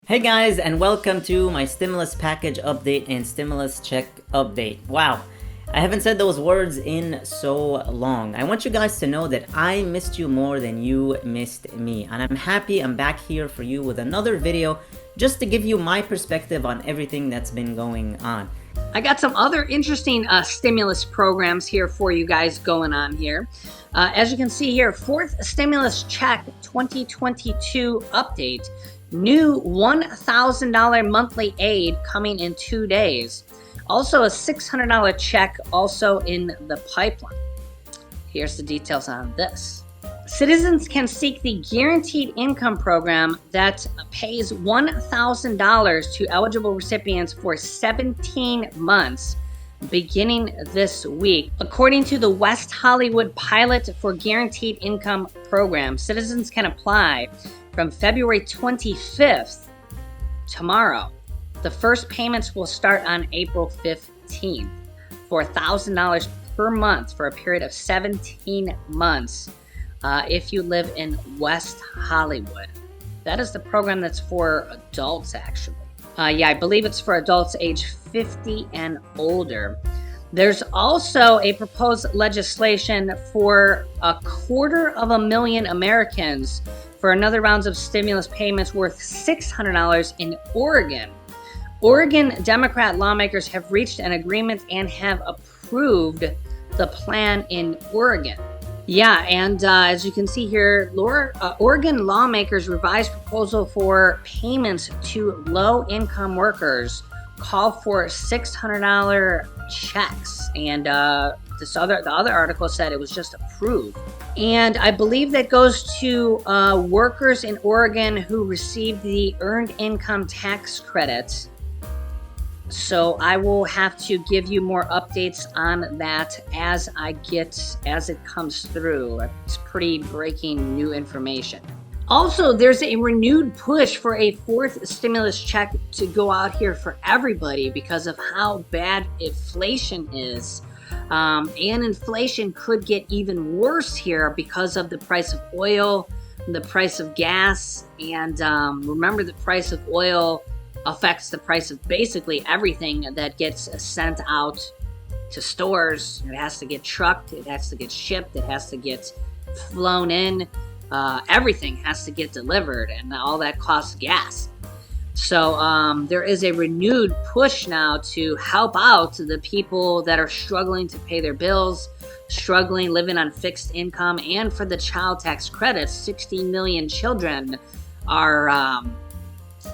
Hey guys, and welcome to my stimulus package update and stimulus check update. Wow, I haven't said those words in so long. I want you guys to know that I missed you more than you missed me, and I'm happy I'm back here for you with another video just to give you my perspective on everything that's been going on. I got some other interesting stimulus programs here for you guys going on here. As you can see here, fourth stimulus check 2022 update. New $1,000 monthly aid coming in 2 days. Also a $600 check also in the pipeline. Here's the details on this. Citizens can seek the Guaranteed Income Program that pays $1,000 to eligible recipients for 17 months beginning this week. According to the West Hollywood Pilot for Guaranteed Income Program, citizens can apply from February 25th, tomorrow. The first payments will start on April 15th for $1,000 per month for a period of 17 months if you live in West Hollywood. That is the program that's for adults, actually. Yeah, I believe it's for adults age 50 and older. There's also a proposed legislation for 250,000 Americans for another round of stimulus payments worth $600 in Oregon. Oregon Democrat lawmakers have reached an agreement and have approved the plan in Oregon. Yeah, and as you can see here, Oregon lawmakers' revised proposal for payments to low-income workers call for $600 checks, and the other article said it was just approved. And I believe that goes to workers in Oregon who received the Earned Income Tax Credit. So I will have to give you more updates on that as it comes through. It's pretty breaking new information. Also, there's a renewed push for a fourth stimulus check to go out here for everybody because of how bad inflation is. And inflation could get even worse here because of the price of oil, the price of gas, and remember, the price of oil affects the price of basically everything that gets sent out to stores. It has to get trucked, it has to get shipped, it has to get flown in. Everything has to get delivered, and all that costs gas. So there is a renewed push now to help out the people that are struggling to pay their bills, struggling living on fixed income, and for the child tax credits. 60 million children are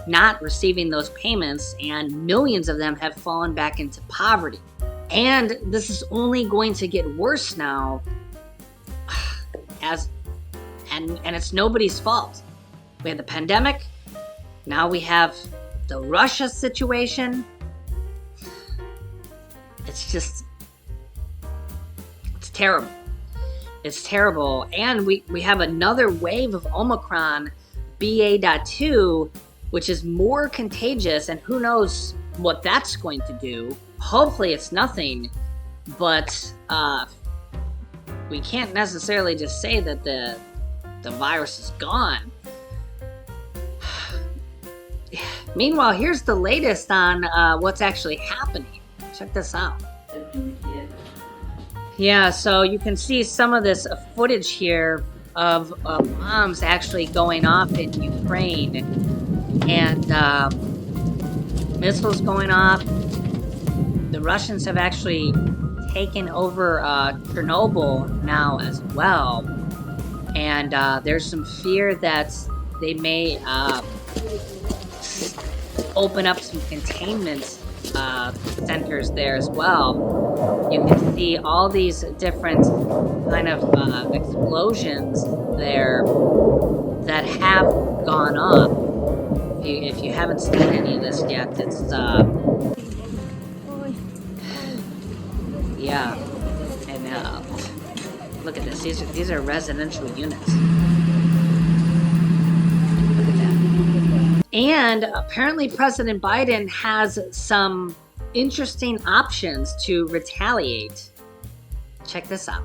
not receiving those payments, and millions of them have fallen back into poverty. And this is only going to get worse now, and it's nobody's fault. We had the pandemic. Now we have the Russia situation. It's terrible. It's terrible. And we have another wave of Omicron, BA.2, which is more contagious, and who knows what that's going to do. Hopefully it's nothing, but we can't necessarily just say that the virus is gone. Meanwhile, here's the latest on what's actually happening. Check this out. Yeah, so you can see some of this footage here of bombs actually going off in Ukraine, and missiles going off. The Russians have actually taken over Chernobyl now as well, and there's some fear that they may open up some containment centers there as well. You can see all these different kind of explosions there that have gone off. If you haven't seen any of this yet, it's yeah, and look at this. These are residential units. And apparently President Biden has some interesting options to retaliate. Check this out.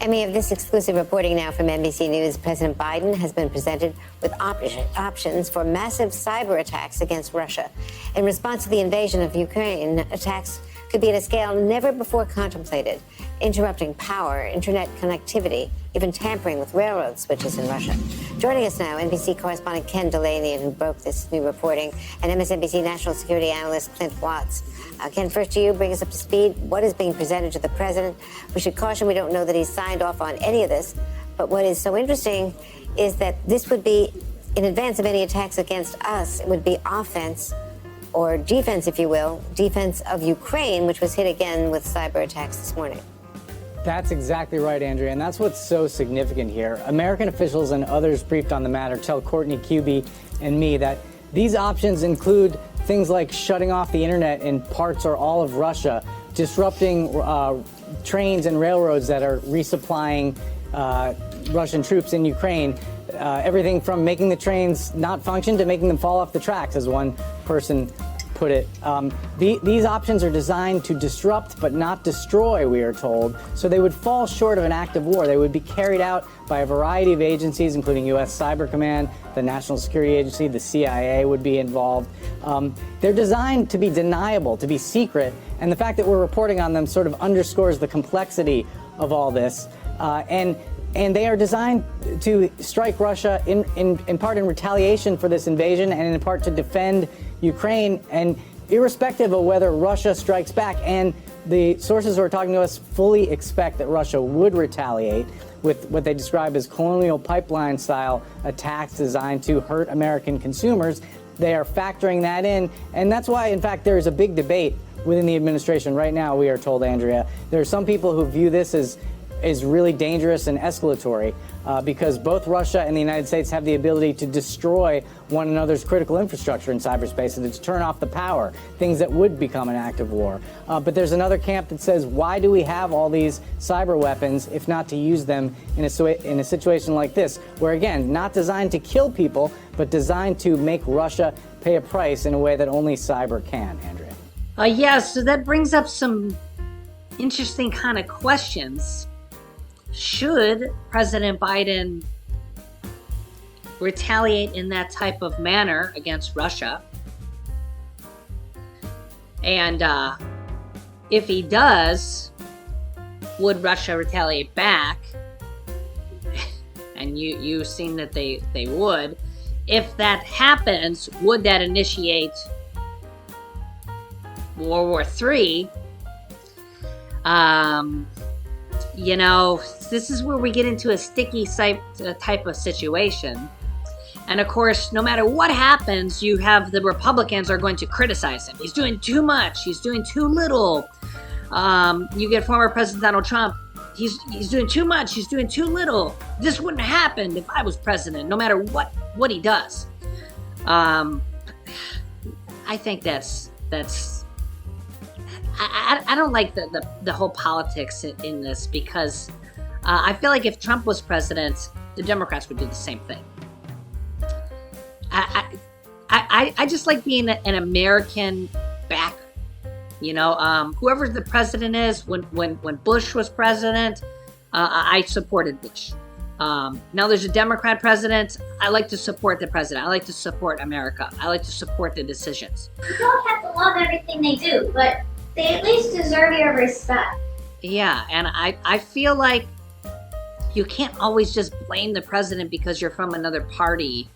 And we have this exclusive reporting now from NBC News. President Biden has been presented with options for massive cyber attacks against Russia. In response to the invasion of Ukraine, attacks could be at a scale never before contemplated, interrupting power, internet connectivity, even tampering with railroad switches in Russia. Joining us now, NBC correspondent Ken Delaney, who broke this new reporting, and MSNBC national security analyst Clint Watts. Ken, first to you, bring us up to speed. What is being presented to the president? We should caution we don't know that he's signed off on any of this, but what is so interesting is that this would be, in advance of any attacks against us, it would be offense or defense, if you will, defense of Ukraine, which was hit again with cyber attacks this morning. That's exactly right, Andrea, and that's what's so significant here. American officials and others briefed on the matter tell Courtney Kube and me that these options include things like shutting off the internet in parts or all of Russia, disrupting trains and railroads that are resupplying Russian troops in Ukraine, everything from making the trains not function to making them fall off the tracks, as one person put it. These options are designed to disrupt but not destroy, we are told, so they would fall short of an act of war. They would be carried out by a variety of agencies, including U.S. Cyber Command, the National Security Agency, the CIA would be involved. They're designed to be deniable, to be secret, and the fact that we're reporting on them sort of underscores the complexity of all this. And they are designed to strike Russia in part in retaliation for this invasion and in part to defend Ukraine, and irrespective of whether Russia strikes back. And the sources who are talking to us fully expect that Russia would retaliate with what they describe as colonial pipeline-style attacks designed to hurt American consumers. They are factoring that in, and that's why, in fact, there is a big debate within the administration right now, we are told, Andrea. There are some people who view this as really dangerous and escalatory because both Russia and the United States have the ability to destroy one another's critical infrastructure in cyberspace and to turn off the power, things that would become an act of war. But there's another camp that says, why do we have all these cyber weapons if not to use them in a situation like this, where, again, not designed to kill people, but designed to make Russia pay a price in a way that only cyber can, Andrea? Yes, so that brings up some interesting kind of questions. Should President Biden retaliate in that type of manner against Russia? And if he does, would Russia retaliate back? And you've seen that they would. If that happens, would that initiate World War III? You know, this is where we get into a sticky type of situation. And of course, no matter what happens, you have the Republicans are going to criticize him. He's doing too much. He's doing too little. You get former President Donald Trump. He's doing too much. He's doing too little. This wouldn't have happened if I was president, no matter what he does. I think that's I don't like the whole politics in this, because I feel like if Trump was president, the Democrats would do the same thing. I just like being an American backer. You know, whoever the president is, when Bush was president, I supported Bush. Now there's a Democrat president. I like to support the president. I like to support America. I like to support the decisions. You don't have to love everything they do, but they at least deserve your respect. Yeah, and I feel like you can't always just blame the president because you're from another party.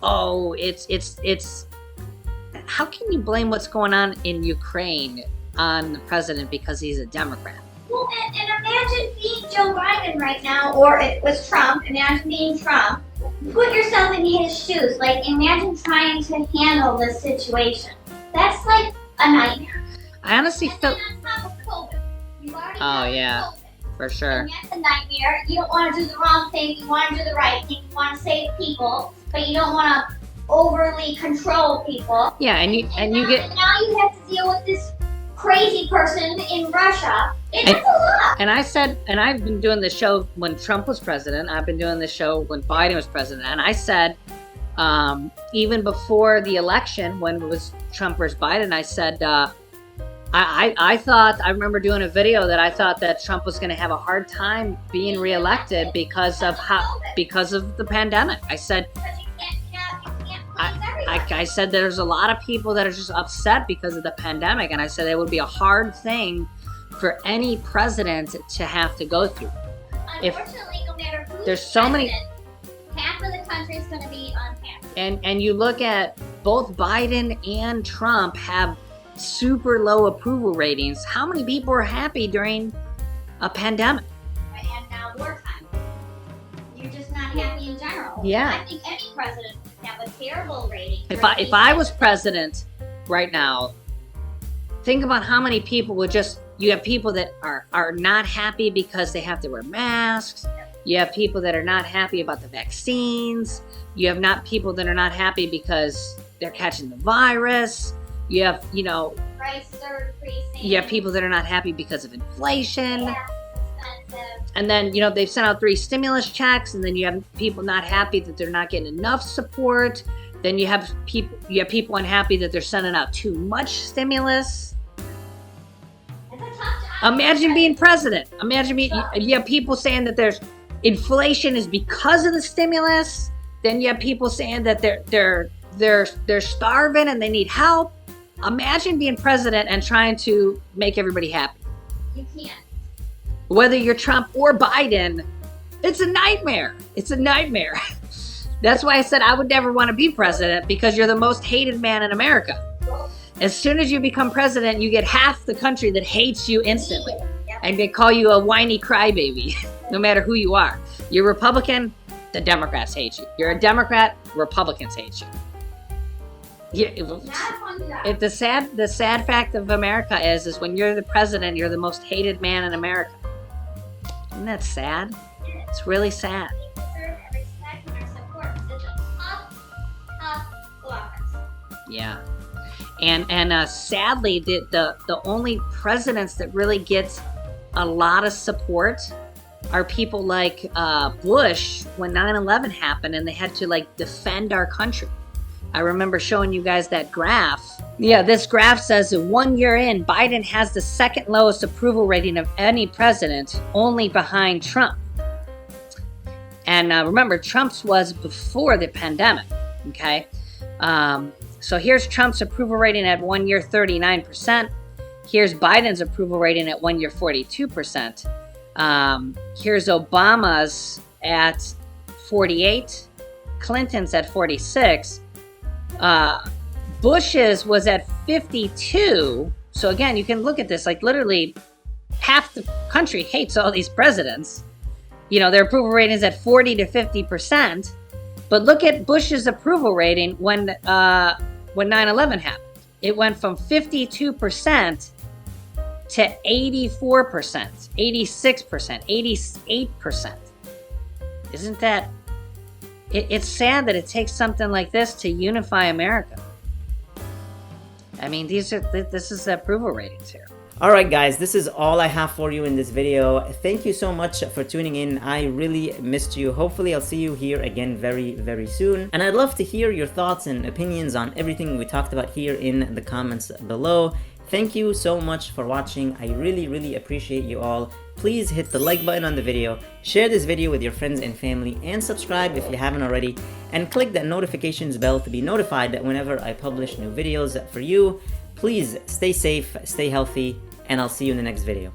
Oh, it's how can you blame what's going on in Ukraine on the president because he's a Democrat? Well, and imagine being Joe Biden right now, or it was Trump. Imagine being Trump. Put yourself in his shoes. Like, imagine trying to handle this situation. That's like a nightmare. I honestly feel. On top of COVID. Oh yeah, COVID. For sure. And that's a nightmare. You don't want to do the wrong thing. You want to do the right thing. You want to save people, but you don't want to overly control people. Yeah, and you now get. Now you have to deal with this crazy person in Russia. That's a lot. And I said, and I've been doing the show when Trump was president. I've been doing the show when Biden was president. And I said, even before the election, when it was Trump versus Biden, I said, I remember doing a video that I thought that Trump was going to have a hard time being reelected because of the pandemic. I said, I said there's a lot of people that are just upset because of the pandemic, and I said it would be a hard thing for any president to have to go through. Unfortunately, no matter who's there's so many, half of the country is going to be unhappy. and you look at both Biden and Trump have super low approval ratings. How many people are happy during a pandemic? And now wartime. You're just not happy in general. Yeah. I think any president would have a terrible rating. If I was president right now, think about how many people would just, you have people that are not happy because they have to wear masks. You have people that are not happy about the vaccines. You have not people that are not happy because they're catching the virus. You have, prices are increasing. you have people that are not happy because of inflation. Gas is expensive. And then, they've sent out 3 stimulus checks, and then you have people not happy that they're not getting enough support. Then you have people unhappy that they're sending out too much stimulus. It's a tough job. Imagine being president. You have people saying that there's inflation is because of the stimulus. Then you have people saying that they're starving and they need help. Imagine being president and trying to make everybody happy. You can't. Whether you're Trump or Biden, it's a nightmare. It's a nightmare. That's why I said I would never want to be president, because you're the most hated man in America. As soon as you become president, you get half the country that hates you instantly. And they call you a whiny crybaby, no matter who you are. You're Republican, the Democrats hate you. You're a Democrat, Republicans hate you. The sad fact of America is when you're the president, you're the most hated man in America. Isn't that sad? It's really sad. We deserve our respect and our support. It's a tough office. Yeah. And sadly, the only presidents that really get a lot of support are people like Bush when 9/11 happened and they had to defend our country. I remember showing you guys that graph. Yeah, this graph says that 1 year in, Biden has the second lowest approval rating of any president, only behind Trump. And remember, Trump's was before the pandemic, okay? So here's Trump's approval rating at 1 year, 39%. Here's Biden's approval rating at 1 year, 42%. Here's Obama's at 48, Clinton's at 46. Bush's was at 52. So again, you can look at this, literally half the country hates all these presidents. Their approval rating is at 40 to 50%. But look at Bush's approval rating when 9/11 happened. It went from 52% to 84%, 86%, 88%. Isn't that... It's sad that it takes something like this to unify America. I mean, this is the approval ratings here. Alright guys, this is all I have for you in this video. Thank you so much for tuning in. I really missed you. Hopefully I'll see you here again very, very soon. And I'd love to hear your thoughts and opinions on everything we talked about here in the comments below. Thank you so much for watching. I really, really appreciate you all. Please hit the like button on the video, share this video with your friends and family, and subscribe if you haven't already, and click that notifications bell to be notified that whenever I publish new videos for you. Please stay safe, stay healthy, and I'll see you in the next video.